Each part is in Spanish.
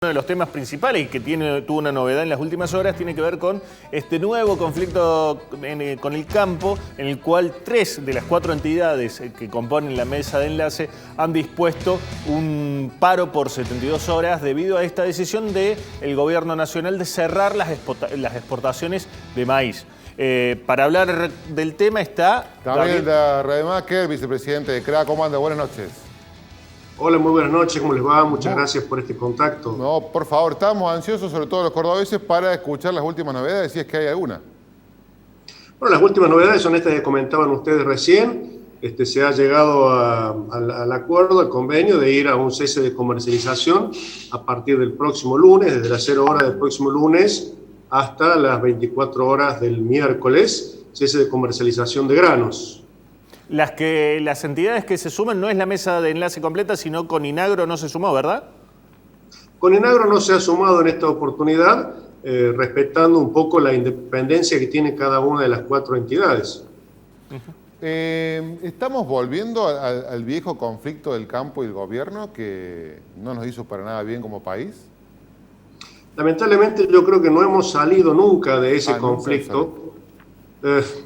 Uno de los temas principales y que tuvo una novedad en las últimas horas tiene que ver con este nuevo conflicto con el campo, en el cual 3 de las 4 entidades que componen la mesa de enlace han dispuesto un paro por 72 horas debido a esta decisión del gobierno nacional de cerrar las exportaciones de maíz. Para hablar del tema está Gabriel Rademacher, vicepresidente de CRA. ¿Cómo anda? Buenas noches. Hola, muy buenas noches, ¿cómo les va? Muchas gracias por este contacto. No, por favor, estamos ansiosos, sobre todo los cordobeses, para escuchar las últimas novedades, si es que hay alguna. Bueno, las últimas novedades son estas que comentaban ustedes recién. Se ha llegado al acuerdo, al convenio de ir a un cese de comercialización a partir del próximo lunes, desde las 0 horas del próximo lunes hasta las 24 horas del miércoles, cese de comercialización de granos. Las entidades que se suman no es la mesa de enlace completa, sino Coninagro no se sumó, ¿verdad? Coninagro no se ha sumado en esta oportunidad, respetando un poco la independencia que tiene cada una de las 4 entidades. Estamos volviendo al viejo conflicto del campo y el gobierno, que no nos hizo para nada bien como país. Lamentablemente yo creo que no hemos salido nunca de ese conflicto.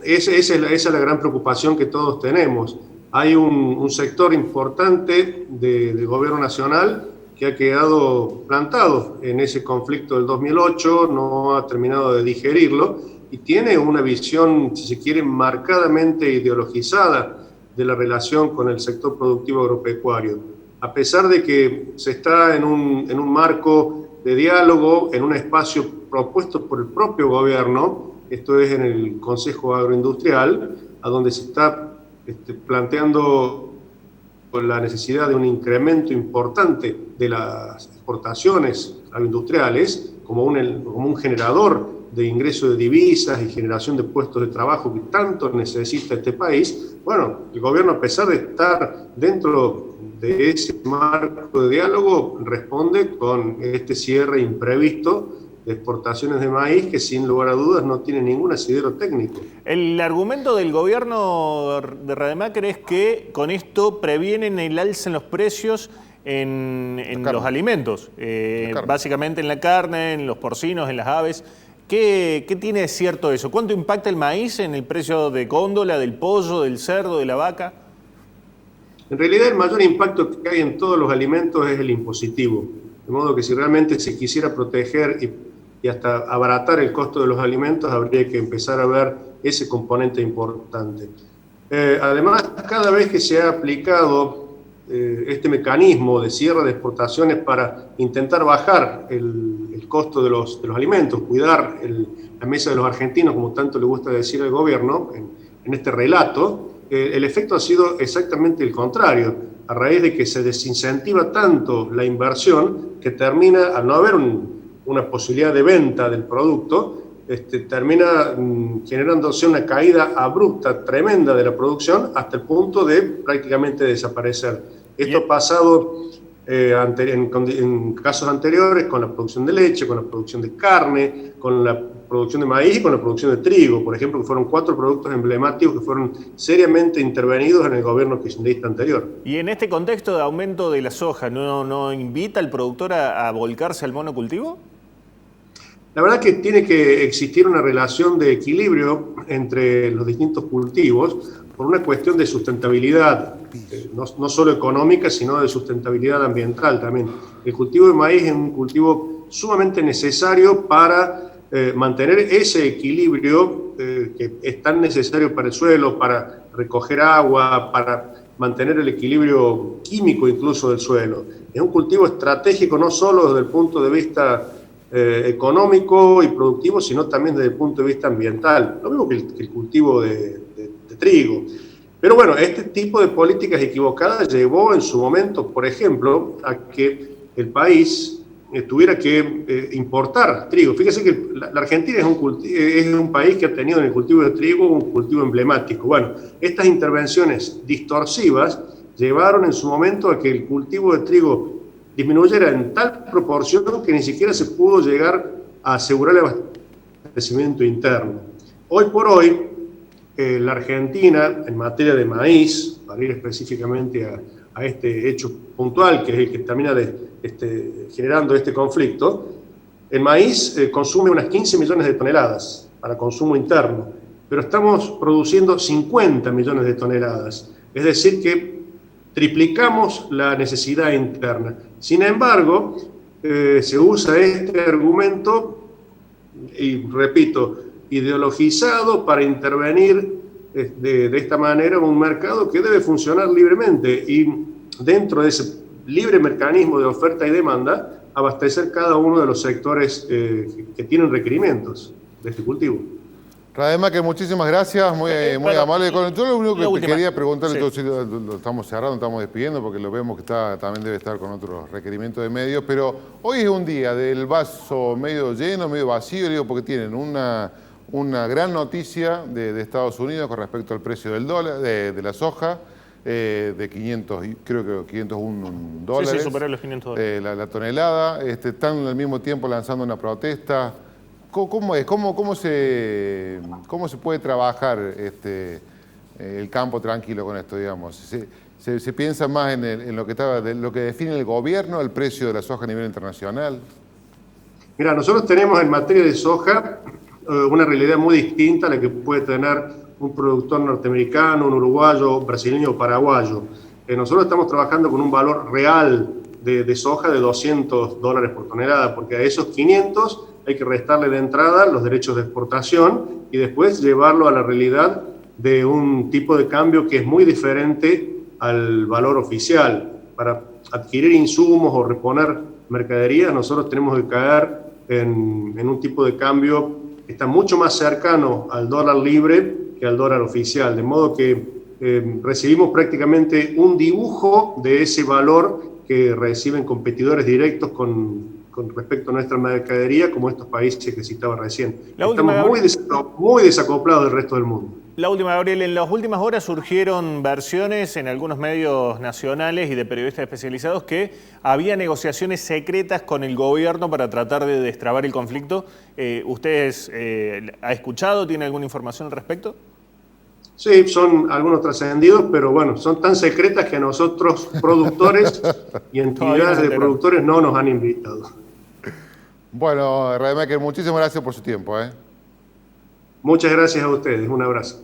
Esa es la gran preocupación que todos tenemos. Hay un sector importante del gobierno nacional que ha quedado plantado en ese conflicto del 2008, no ha terminado de digerirlo y tiene una visión, si se quiere, marcadamente ideologizada de la relación con el sector productivo agropecuario. A pesar de que se está en un marco de diálogo, en un espacio propuesto por el propio gobierno, esto es en el Consejo Agroindustrial, a donde se está planteando la necesidad de un incremento importante de las exportaciones agroindustriales como un generador de ingreso de divisas y generación de puestos de trabajo que tanto necesita este país. Bueno, el gobierno, a pesar de estar dentro de ese marco de diálogo, responde con este cierre imprevisto de exportaciones de maíz que sin lugar a dudas no tiene ningún asidero técnico. El argumento del gobierno de Rademacher es que con esto previenen el alza en los precios en los alimentos, básicamente en la carne, en los porcinos, en las aves. ¿Qué tiene de cierto eso? ¿Cuánto impacta el maíz en el precio de góndola, del pollo, del cerdo, de la vaca? En realidad el mayor impacto que hay en todos los alimentos es el impositivo. De modo que si realmente se quisiera proteger y hasta abaratar el costo de los alimentos, habría que empezar a ver ese componente importante. Además, cada vez que se ha aplicado este mecanismo de cierre de exportaciones para intentar bajar el costo de los alimentos, cuidar la mesa de los argentinos, como tanto le gusta decir al gobierno en este relato, el efecto ha sido exactamente el contrario. A raíz de que se desincentiva tanto la inversión, que termina, al no haber una posibilidad de venta del producto, termina generándose una caída abrupta, tremenda de la producción, hasta el punto de prácticamente desaparecer. Esto ha pasado en casos anteriores con la producción de leche, con la producción de carne, con la producción de maíz y con la producción de trigo, por ejemplo, que fueron 4 productos emblemáticos que fueron seriamente intervenidos en el gobierno kirchnerista anterior. Y en este contexto de aumento de la soja, ¿no invita al productor a volcarse al monocultivo? La verdad que tiene que existir una relación de equilibrio entre los distintos cultivos por una cuestión de sustentabilidad, no solo económica, sino de sustentabilidad ambiental también. El cultivo de maíz es un cultivo sumamente necesario para mantener ese equilibrio que es tan necesario para el suelo, para recoger agua, para mantener el equilibrio químico incluso del suelo. Es un cultivo estratégico no solo desde el punto de vista económico y productivo, sino también desde el punto de vista ambiental, lo mismo que el cultivo de trigo. Pero bueno, este tipo de políticas equivocadas llevó en su momento, por ejemplo, a que el país tuviera que importar trigo. Fíjese que la Argentina es un país que ha tenido en el cultivo de trigo un cultivo emblemático. Bueno, estas intervenciones distorsivas llevaron en su momento a que el cultivo de trigo disminuyera en tal proporción que ni siquiera se pudo llegar a asegurar el abastecimiento interno. Hoy por hoy, la Argentina, en materia de maíz, para ir específicamente a este hecho puntual, que es el que termina generando este conflicto, el maíz consume unas 15 millones de toneladas para consumo interno, pero estamos produciendo 50 millones de toneladas. Es decir, que triplicamos la necesidad interna. Sin embargo, se usa este argumento, y repito, ideologizado para intervenir de esta manera un mercado que debe funcionar libremente y dentro de ese libre mecanismo de oferta y demanda, abastecer cada uno de los sectores que tienen requerimientos de este cultivo. Rademacher, muchísimas gracias, muy amable. Yo lo único que te quería preguntarle, sí. lo estamos cerrando, estamos despidiendo porque lo vemos que también debe estar con otros requerimientos de medios, pero hoy es un día del vaso medio lleno, medio vacío, digo, porque tienen una gran noticia de Estados Unidos con respecto al precio del dólar, de la soja, de 500, creo que 501 dólares. Sí, superó los 500 dólares. La tonelada, están al mismo tiempo lanzando una protesta. ¿Cómo es? ¿Cómo se puede trabajar el campo tranquilo con esto, digamos? ¿Se piensa más en lo que define el gobierno, el precio de la soja a nivel internacional? Mira, nosotros tenemos en materia de soja una realidad muy distinta a la que puede tener un productor norteamericano, un uruguayo, brasileño o paraguayo. Nosotros estamos trabajando con un valor real de soja de 200 dólares por tonelada, porque a esos 500 hay que restarle de entrada los derechos de exportación y después llevarlo a la realidad de un tipo de cambio que es muy diferente al valor oficial. Para adquirir insumos o reponer mercaderías, nosotros tenemos que caer en un tipo de cambio que está mucho más cercano al dólar libre que al dólar oficial, de modo que recibimos prácticamente un dibujo de ese valor que reciben competidores directos con respecto a nuestra mercadería, como estos países que citaba recién. Estamos muy desacoplados del resto del mundo. La última, Gabriel, en las últimas horas surgieron versiones en algunos medios nacionales y de periodistas especializados que había negociaciones secretas con el gobierno para tratar de destrabar el conflicto. ¿Ustedes ha escuchado? ¿Tiene alguna información al respecto? Sí, son algunos trascendidos, pero bueno, son tan secretas que a nosotros, productores y entidades de productores, no nos han invitado. Bueno, Rademacher, muchísimas gracias por su tiempo. Muchas gracias a ustedes. Un abrazo.